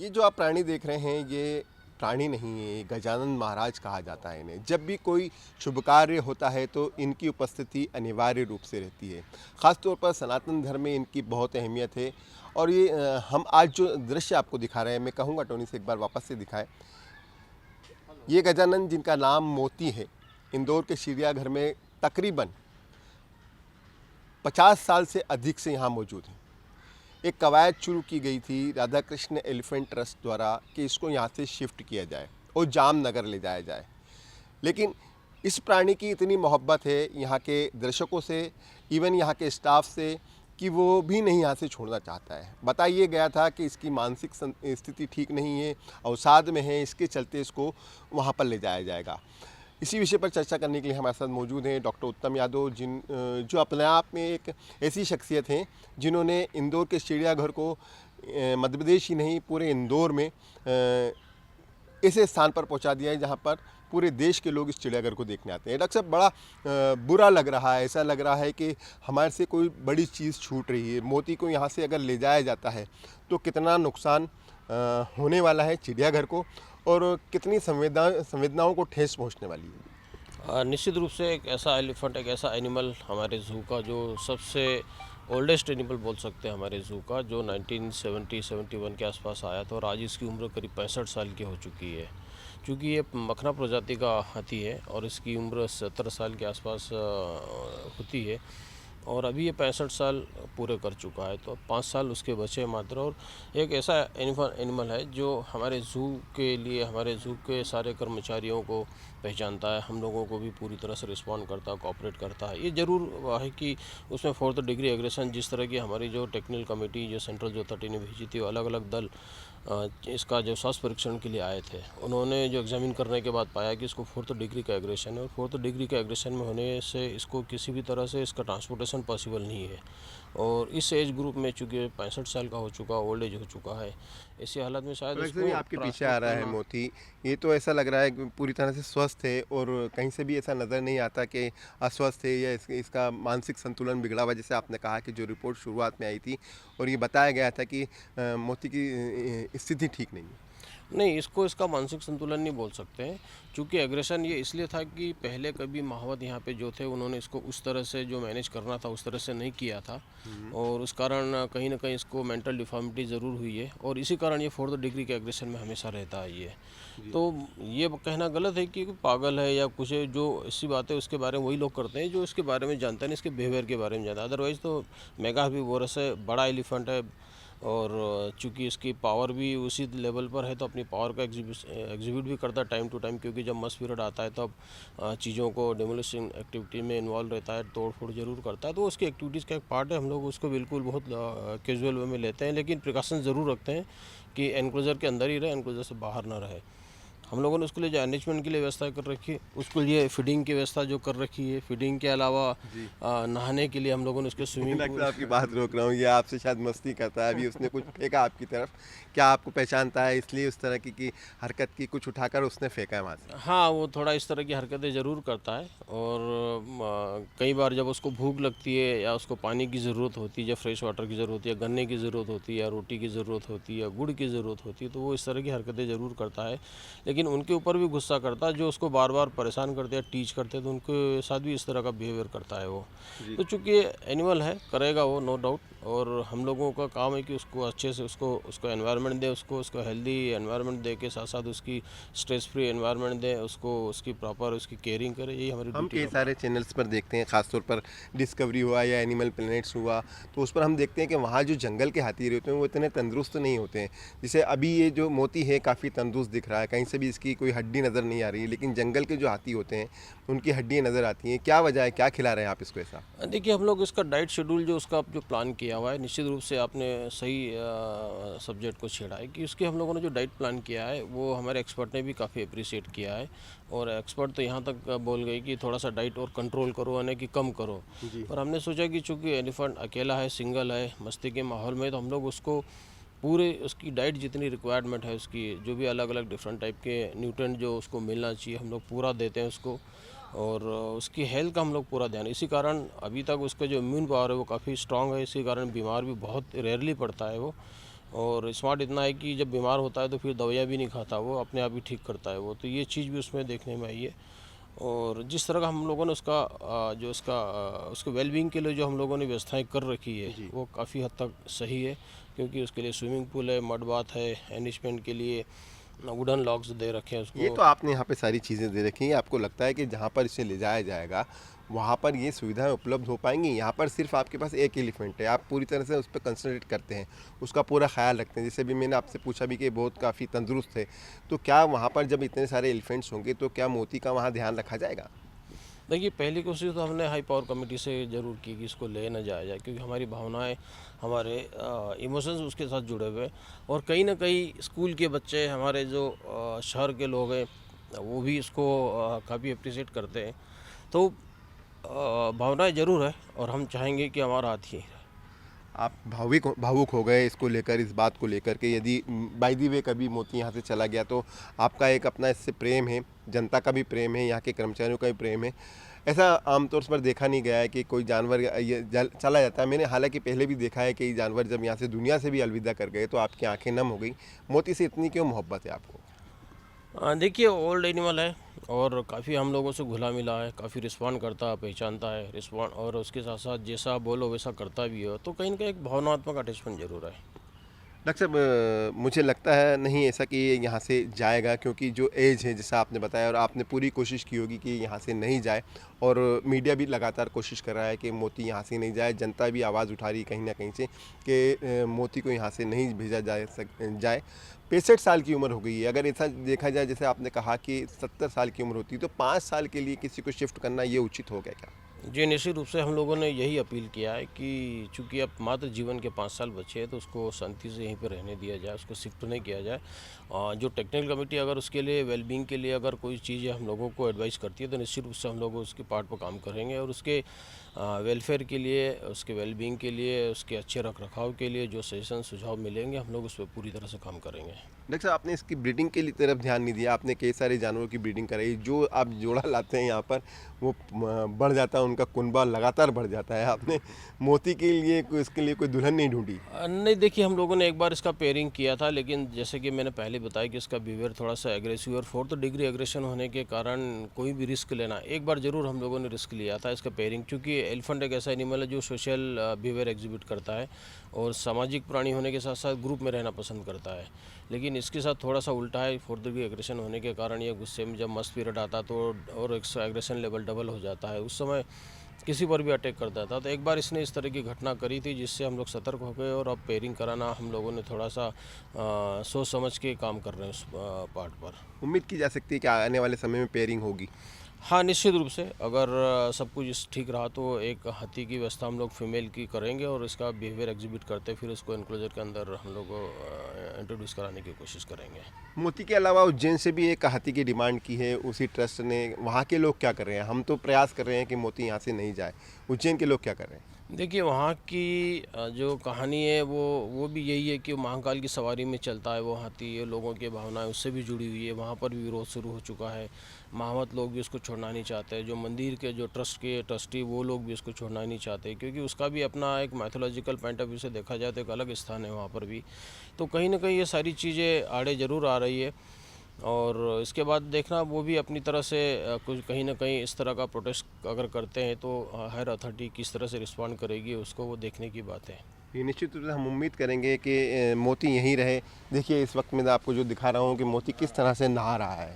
ये जो आप प्राणी देख रहे हैं ये प्राणी नहीं है, ये गजानन महाराज कहा जाता है इन्हें। जब भी कोई शुभ कार्य होता है तो इनकी उपस्थिति अनिवार्य रूप से रहती है। ख़ास तौर पर सनातन धर्म में इनकी बहुत अहमियत है। और ये हम आज जो दृश्य आपको दिखा रहे हैं, मैं कहूँगा टोनी से एक बार वापस से दिखाएं। ये गजानन जिनका नाम मोती है, इंदौर के चिड़ियाघर में तकरीबन 50 साल से अधिक से यहाँ मौजूद हैं। एक कवायद शुरू की गई थी राधा कृष्ण एलिफेंट ट्रस्ट द्वारा कि इसको यहाँ से शिफ्ट किया जाए और जामनगर ले जाया जाए, लेकिन इस प्राणी की इतनी मोहब्बत है यहाँ के दर्शकों से, इवन यहाँ के स्टाफ से, कि वो भी नहीं यहाँ से छोड़ना चाहता है। बताइए गया था कि इसकी मानसिक स्थिति ठीक नहीं है, अवसाद में है, इसके चलते इसको वहाँ पर ले जाया जाएगा। इसी विषय पर चर्चा करने के लिए हमारे साथ मौजूद हैं डॉक्टर उत्तम यादव, जो अपने आप में एक ऐसी शख्सियत हैं जिन्होंने इंदौर के चिड़ियाघर को मध्य प्रदेश ही नहीं पूरे इंदौर में ऐसे स्थान पर पहुंचा दिया है जहां पर पूरे देश के लोग इस चिड़ियाघर को देखने आते हैं। डॉक्टर साहब, बड़ा बुरा लग रहा है, ऐसा लग रहा है कि हमारे से कोई बड़ी चीज़ छूट रही है। मोती को यहाँ से अगर ले जाया जाता है तो कितना नुकसान होने वाला है चिड़ियाघर को, और कितनी संवेदनाओं को ठेस पहुंचने वाली है। निश्चित रूप से एक ऐसा एलिफेंट, एक ऐसा एनिमल हमारे जू का जो सबसे ओल्डेस्ट एनिमल बोल सकते हैं हमारे जू का, जो 1970-71 के आसपास आया था और आज इसकी उम्र करीब 65 साल की हो चुकी है। क्योंकि ये मखना प्रजाति का हाथी है और इसकी उम्र 70 साल के आसपास होती है और अभी ये 65 साल पूरे कर चुका है, तो 5 साल उसके बचे मात्र। और एक ऐसा एनिमल है जो हमारे जू के लिए, हमारे जू के सारे कर्मचारियों को पहचानता है, हम लोगों को भी पूरी तरह से रिस्पॉन्ड करता है, कोऑपरेट करता है। ये ज़रूर है कि उसमें 4th डिग्री एग्रेशन, जिस तरह की हमारी जो टेक्निकल कमेटी जो सेंट्रल जो अथॉरिटी ने भेजी थी, अलग अलग दल इसका जो स्वास्थ्य परीक्षण के लिए आए थे, उन्होंने जो एग्जामिन करने के बाद पाया कि इसको 4th डिग्री का एग्रेशन है और 4th डिग्री का एग्रेशन में होने से इसको किसी भी तरह से इसका ट्रांसपोर्टेशन पॉसिबल नहीं है। और इस एज ग्रुप में चूँकि 65 साल का हो चुका, ओल्ड एज हो चुका है, ऐसी हालत में शायद इसको आपके पीछे आ रहा है मोती, ये तो ऐसा लग रहा है कि पूरी तरह से स्वस्थ है और कहीं से भी ऐसा नज़र नहीं आता कि अस्वस्थ है या इसका मानसिक संतुलन बिगड़ा हुआ, जैसे आपने कहा कि जो रिपोर्ट शुरुआत में आई थी और ये बताया गया था कि मोती की स्थिति ठीक नहीं है। नहीं, इसको इसका मानसिक संतुलन नहीं बोल सकते हैं, क्योंकि एग्रेशन ये इसलिए था कि पहले कभी महावत यहाँ पे जो थे उन्होंने इसको उस तरह से जो मैनेज करना था उस तरह से नहीं किया था और उस कारण कहीं ना कहीं इसको मेंटल डिफॉर्मिटी ज़रूर हुई है और इसी कारण ये 4th डिग्री के एग्रेशन में हमेशा रहता है ये। तो ये कहना गलत है कि पागल है या कुछ है, जो ऐसी बातें उसके बारे में वही लोग करते हैं जो इसके बारे में जानते हैं, इसके बिहेवियर के बारे में जानते हैं। अदरवाइज़ तो मेगा हर्बीवोरस है, बड़ा एलिफेंट है और चूँकि इसकी पावर भी उसी लेवल पर है तो अपनी पावर का एग्जिबिट भी करता है टाइम टू टाइम, क्योंकि जब मस्ट पीरियड आता है तब चीज़ों को डेमोलिशिंग एक्टिविटी में इन्वॉल्व रहता है, तोड़ फोड़ जरूर करता है। तो उसकी एक्टिविटीज़ का एक पार्ट है, हम लोग उसको बिल्कुल बहुत कैजुअल वे में लेते हैं, लेकिन प्रिकॉशन ज़रूर रखते हैं कि एनक्लोजर के अंदर ही रहे, एनक्लोजर से बाहर ना रहे। हम लोगों ने उसके लिए जो एनरिचमेंट के लिए व्यवस्था कर रखी है, उसके लिए फीडिंग की व्यवस्था जो कर रखी है, फीडिंग के अलावा नहाने के लिए हम लोगों ने उसके स्विमिंग पूल। आपकी बात रोक रहा हूँ, ये आपसे शायद मस्ती करता है, अभी उसने कुछ फेंका आपकी तरफ, क्या आपको पहचानता है इसलिए उस तरह की हरकत की, कुछ उठाकर उसने फेंका है वहाँ से? हाँ, वो थोड़ा इस तरह की हरकतें ज़रूर करता है और कई बार जब उसको भूख लगती है या उसको पानी की ज़रूरत होती है, या फ्रेश वाटर की ज़रूरत होती है, गन्ने की ज़रूरत होती है, या रोटी की ज़रूरत होती है, या गुड़ की ज़रूरत होती है, तो वो इस तरह की हरकतें ज़रूर करता है। लेकिन उनके ऊपर भी गुस्सा करता है जो उसको बार बार परेशान करते हैं, टीच करते हैं, तो उनके साथ भी इस तरह का बिहेवियर करता है वो। तो चूँकि एनिमल है, करेगा वो, नो डाउट। और हम लोगों का काम है कि उसको अच्छे से उसको एनवायरनमेंट दे, उसको हेल्दी एनवायरनमेंट दे के साथ साथ उसकी स्ट्रेस फ्री एनवायरनमेंट दे, उसको उसकी प्रॉपर उसकी केयरिंग करे, यही हमारी हम ड्यूटी कई सारे चैनल्स पर देखते हैं, खासतौर पर डिस्कवरी हुआ या एनिमल प्लैनेट्स हुआ, तो उस पर हम देखते हैं कि वहाँ जो जंगल के हाथी रहते हैं वो इतने तंदुरुस्त नहीं होते हैं। जैसे अभी ये जो मोती है काफ़ी तंदुरुस्त दिख रहा है, कहीं से भी इसकी कोई हड्डी नज़र नहीं आ रही है, लेकिन जंगल के जो हाथी होते हैं उनकी हड्डियाँ नज़र आती हैं। क्या वजह है, क्या खिला रहे हैं आप इसको ऐसा? देखिए, हम लोग इसका डाइट शेड्यूल जो उसका जो प्लान किया हुआ है, निश्चित रूप से आपने सही सब्जेक्ट को छेड़ा है कि उसके हम लोगों ने जो डाइट प्लान किया है वो हमारे एक्सपर्ट ने भी काफ़ी अप्रिशिएट किया है और एक्सपर्ट तो यहाँ तक बोल गए कि थोड़ा सा डाइट और कंट्रोल करो, यानी कि कम करो। पर हमने सोचा कि चूँकि एलिफेंट अकेला है, सिंगल है, मस्ती के माहौल में, तो हम लोग उसको पूरे उसकी डाइट जितनी रिक्वायरमेंट है, उसकी जो भी अलग अलग डिफरेंट टाइप के न्यूट्रिएंट जो उसको मिलना चाहिए, हम लोग पूरा देते हैं उसको और उसकी हेल्थ का हम लोग पूरा ध्यान। इसी कारण अभी तक उसका जो इम्यून पावर है वो काफ़ी स्ट्रांग है, इसी कारण बीमार भी बहुत रेयरली पड़ता है वो। और स्मार्ट इतना है कि जब बीमार होता है तो फिर दवाइयाँ भी नहीं खाता, वो अपने आप ही ठीक करता है वो, तो ये चीज़ भी उसमें देखने में आई है। और जिस तरह का हम लोगों ने उसका जो उसका उसके वेलबींग के लिए जो हम लोगों ने व्यवस्थाएं कर रखी है वो काफ़ी हद तक सही है, क्योंकि उसके लिए स्विमिंग पूल है, मड बाथ है, एनरिचमेंट के लिए वुडन लॉक्स दे रखे हैं ये उसको। तो आपने यहाँ पे सारी चीज़ें दे रखी हैं। आपको लगता है कि जहाँ पर इसे ले जाया जाएगा वहाँ पर ये सुविधाएं उपलब्ध हो पाएंगी? यहाँ पर सिर्फ आपके पास एक एलिफेंट है, आप पूरी तरह से उस पर कंसंट्रेट करते हैं, उसका पूरा ख्याल रखते हैं। जैसे भी मैंने आपसे पूछा भी कि बहुत काफ़ी तंदुरुस्त है, तो क्या वहाँ पर जब इतने सारे एलिफेंट्स होंगे तो क्या मोती का वहाँ ध्यान रखा जाएगा? देखिए, पहली कोशिश तो हमने हाई पावर कमेटी से ज़रूर की कि इसको ले ना जाया जाए, क्योंकि हमारी भावनाएं, हमारे इमोशंस उसके साथ जुड़े हुए हैं। और कहीं ना कहीं स्कूल के बच्चे, हमारे जो शहर के लोग हैं, वो भी इसको काफ़ी अप्रिशिएट करते हैं। तो भावनाएं ज़रूर है और हम चाहेंगे कि हमारा हाथ ही रहे। आप भावुक हो गए इसको लेकर, इस बात को लेकर के यदि बाय द वे कभी मोती यहाँ से चला गया तो आपका एक अपना इससे प्रेम है, जनता का भी प्रेम है, यहाँ के कर्मचारियों का भी प्रेम है। ऐसा आमतौर पर देखा नहीं गया है कि कोई जानवर चला जाता है। मैंने हालांकि पहले भी देखा है कि जानवर जब यहाँ से दुनिया से भी अलविदा कर गए तो आपकी आंखें नम हो गई। मोती से इतनी क्यों मोहब्बत है आपको? देखिए, ओल्ड एनिमल है और काफ़ी हम लोगों से घुला मिला है, काफ़ी रिस्पॉन्ड करता है, पहचानता है, रिस्पॉन्ड, और उसके साथ साथ जैसा आप बोलो वैसा करता भी हो, तो कहीं ना कहीं एक भावनात्मक अटैचमेंट जरूर है। डॉक्टर साहब, मुझे लगता है नहीं ऐसा कि ये यहाँ से जाएगा, क्योंकि जो एज है जैसा आपने बताया और आपने पूरी कोशिश की होगी कि यहाँ से नहीं जाए, और मीडिया भी लगातार कोशिश कर रहा है कि मोती यहाँ से नहीं जाए। जनता भी आवाज़ उठा रही है कहीं ना कहीं से कि मोती को यहाँ से नहीं भेजा जाए। 65 साल की उम्र हो गई है। अगर ऐसा देखा जाए, जैसे आपने कहा कि 70 साल की उम्र होती, तो 5 साल के लिए किसी को शिफ्ट करना ये उचित हो गया क्या? जी, निश्चित रूप से हम लोगों ने यही अपील किया है कि चूंकि अब मात्र जीवन के 5 साल बचे हैं तो उसको शांति से यहीं पर रहने दिया जाए, उसको शिफ्ट नहीं किया जाए। जो टेक्निकल कमेटी अगर उसके लिए वेलबींग के लिए अगर कोई चीज़ हम लोगों को एडवाइस करती है तो निश्चित रूप से हम लोग उसके पार्ट पर काम करेंगे, और उसके वेलफेयर के लिए, उसके वेलबींग के लिए, उसके अच्छे रख रखाव के लिए जो सजेशन सुझाव मिलेंगे हम लोग उस पर पूरी तरह से काम करेंगे। डॉक्टर साहब, आपने इसकी ब्रीडिंग के लिए तरफ ध्यान नहीं दिया। आपने कई सारे जानवरों की ब्रीडिंग कराई, जो आप जोड़ा लाते हैं यहाँ पर वो बढ़ जाता है, उनका कुनबा लगातार बढ़ जाता है। आपने मोती के लिए इसके लिए कोई दुल्हन नहीं ढूंढी? नहीं, देखिए, हम लोगों ने एक बार इसका पेयरिंग किया था, लेकिन जैसे कि मैंने पहले बताया कि इसका बिहेवियर थोड़ा सा एग्रेसिव और 4th डिग्री एग्रेशन होने के कारण कोई भी रिस्क लेना, एक बार ज़रूर हम लोगों ने रिस्क लिया था इसका पेयरिंग, क्योंकि एलिफेंट एक ऐसा एनिमल है जो सोशल बिहेवियर एग्जिबिट करता है और सामाजिक प्राणी होने के साथ साथ ग्रुप में रहना पसंद करता है। लेकिन इसके साथ थोड़ा सा उल्टा है, 4th डिग्री एग्रेशन होने के कारण ये गुस्से में जब मस्त पीरियड आता तो और एग्रेशन लेवल डबल हो जाता है, उस समय किसी पर भी अटैक कर देता। तो एक बार इसने इस तरह की घटना करी थी जिससे हम लोग सतर्क हो गए, और अब पेयरिंग कराना हम लोगों ने थोड़ा सा सोच समझ के काम कर रहे हैं उस पार्ट पर। उम्मीद की जा सकती है कि आने वाले समय में पेयरिंग होगी? हाँ, निश्चित रूप से अगर सब कुछ ठीक रहा तो एक हाथी की व्यवस्था हम लोग फीमेल की करेंगे और इसका बिहेवियर एग्जिबिट करते फिर उसको एनक्लोजर के अंदर हम लोग इंट्रोड्यूस कराने की कोशिश करेंगे। मोती के अलावा उज्जैन से भी एक हाथी की डिमांड की है उसी ट्रस्ट ने। वहाँ के लोग क्या कर रहे हैं? हम तो प्रयास कर रहे हैं कि मोती यहाँ से नहीं जाए, उज्जैन के लोग क्या कर रहे हैं? देखिए, वहाँ की जो कहानी है वो भी यही है कि महाकाल की सवारी में चलता है वो हाथी, ये लोगों की भावनाएं उससे भी जुड़ी हुई है। वहाँ पर भी विरोध शुरू हो चुका है, महामत लोग भी उसको छोड़ना नहीं चाहते, जो मंदिर के जो ट्रस्ट के ट्रस्टी वो लोग भी उसको छोड़ना नहीं चाहते, क्योंकि उसका भी अपना एक मैथोलॉजिकल पॉइंट ऑफ व्यू से देखा जाए तो एक अलग स्थान है वहाँ पर भी। तो कहीं ना कहीं ये सारी चीज़ें आड़े ज़रूर आ रही है, और इसके बाद देखना वो भी अपनी तरह से कुछ कहीं ना कहीं इस तरह का प्रोटेस्ट अगर करते हैं तो हायर अथॉरिटी किस तरह से रिस्पॉन्ड करेगी उसको वो देखने की बात है। ये निश्चित रूप से हम उम्मीद करेंगे कि मोती यहीं रहे। देखिए, इस वक्त मैं आपको जो दिखा रहा हूँ कि मोती किस तरह से नहा रहा है।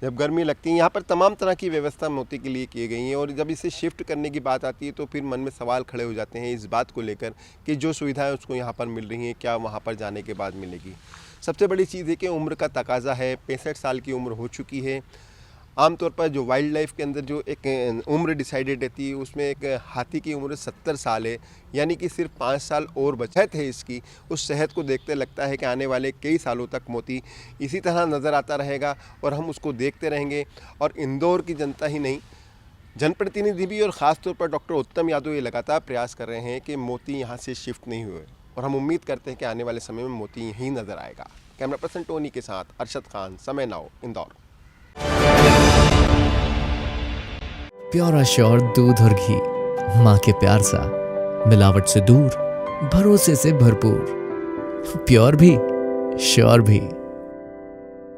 जब गर्मी लगती है, यहाँ पर तमाम तरह की व्यवस्था मोती के लिए की गई है, और जब इसे शिफ्ट करने की बात आती है तो फिर मन में सवाल खड़े हो जाते हैं इस बात को लेकर कि जो सुविधाएं उसको यहाँ पर मिल रही हैं क्या वहाँ पर जाने के बाद मिलेगी। सबसे बड़ी चीज़ है कि उम्र का तकाजा है, 65 साल की उम्र हो चुकी है। आमतौर पर जो वाइल्ड लाइफ के अंदर जो एक उम्र डिसाइडेड रहती है उसमें एक हाथी की उम्र 70 साल है, यानी कि सिर्फ 5 साल और बचत है इसकी। उस सेहत को देखते लगता है कि आने वाले कई सालों तक मोती इसी तरह नज़र आता रहेगा और हम उसको देखते रहेंगे। और इंदौर की जनता ही नहीं, जनप्रतिनिधि भी और ख़ासतौर पर डॉक्टर उत्तम यादव ये लगातार प्रयास कर रहे हैं कि मोती यहाँ से शिफ्ट नहीं हुए, और हम उम्मीद करते हैं कि आने वाले समय में मोती यहीं नज़र आएगा। कैमरा पर्सन टोनी के साथ अरशद खान, समय नाउ, इंदौर। प्योर श्योर दूध और घी, माँ के प्यार सा, मिलावट से दूर, भरोसे से भरपूर। प्योर भी, श्योर भी।